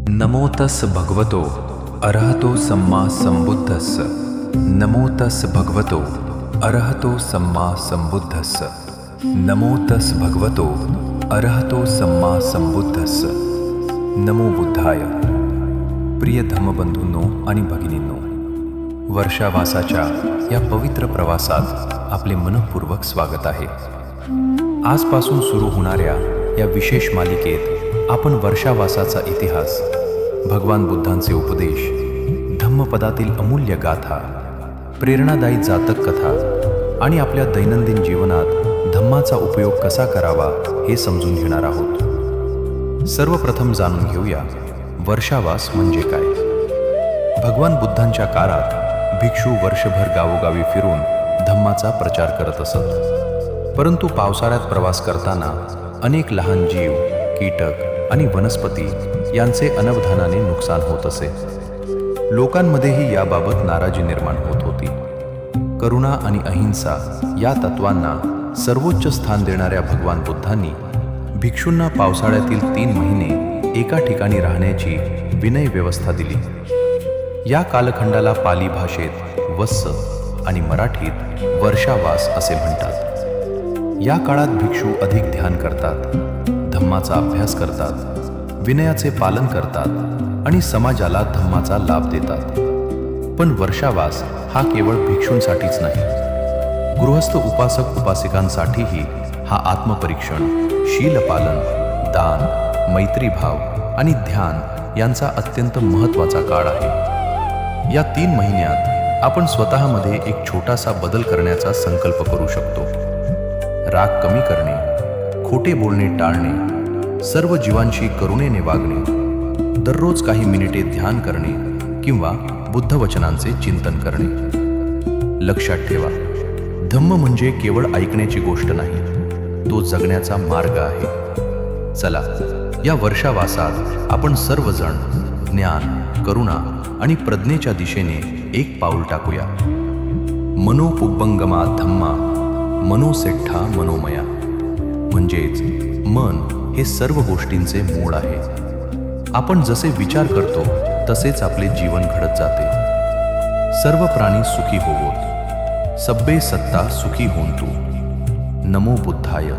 नमो तस् भगवतो अरहतो सम्मा संबुद्धस्स। नमो तस् भगवतो अरहतो सम्मा संबुद्धस्स। नमो तस् भगवतो अरहतो सम्मा संबुद्धस्स। नमो बुद्धाय। प्रिय धम्मबंधूंनो आणि भगिनींनो, वर्षावासाच्या या पवित्र प्रवासात आपले मनःपूर्वक स्वागत आहे। आजपासून सुरू होणाऱ्या या विशेष मालिकेत आपण वर्षावासाचा इतिहास, भगवान बुद्धांचे उपदेश, धम्मपदातील अमूल्य गाथा, प्रेरणादायी जातक कथा आणि आपल्या दैनंदिन जीवनात धम्माचा उपयोग कसा करावा हे समजून घेणार आहोत। सर्वप्रथम जाणून घेऊया वर्षावास म्हणजे काय। भगवान बुद्धांच्या काळात भिक्षू वर्षभर गावोगावी फिरून धम्माचा प्रचार करत असत। परंतु पावसाळ्यात प्रवास करताना अनेक लहान जीव, कीटक आणि वनस्पती यांचे अनवधानाने नुकसान होत असे। लोकांमध्येही याबाबत नाराजी निर्माण होत होती। करुणा आणि अहिंसा या तत्वांना सर्वोच्च स्थान देणाऱ्या भगवान बुद्धांनी भिक्षूंना पावसाळ्यातील 3 महिने एका ठिकाणी राहण्याची विनय व्यवस्था दिली। या कालखंडाला पाली भाषेत वस्स आणि मराठीत वर्षावास असे म्हणतात। या काळात भिक्षू अधिक ध्यान करतात, धम्माचा अभ्यास करतात, विनयाचे पालन करतात आणि समाजाला धम्माचा लाभ देतात। पण वर्षावास हा केवळ भिक्षूंसाठीच नाही, गृहस्थ उपासक उपासिकांसाठीही हा आत्मपरीक्षण, शीलपालन, दान, मैत्रीभाव आणि ध्यान यांचा अत्यंत महत्त्वाचा काळ आहे। या 3 महिन्यात आपण स्वतःमध्ये एक छोटासा बदल करण्याचा संकल्प करू शकतो। राग कमी करणे, खोटे बोलणे टाळणे, सर्व जीवांशी करुणेने वागणे, दररोज काही मिनिटे ध्यान करणे किंवा बुद्धवचनांचे चिंतन करणे। लक्षात ठेवा, धम्म म्हणजे केवळ ऐकण्याची गोष्ट नाही, तो जगण्याचा मार्ग आहे। चला, या वर्षावासात आपण सर्वजण ज्ञान, करुणा आणि प्रज्ञेच्या दिशेने एक पाऊल टाकूया। मनोपुब्बंगमा धम्मा मनोसेठ्ठा मनोमया, म्हणजेच मन हे सर्व गोष्टींचे मूळ आहे। आपण जसे विचार करतो तसेच आपले जीवन घडत जाते। सर्व प्राणी सुखी होवोत, सब्बे सत्ता सुखी होंतु। नमो बुद्धाय।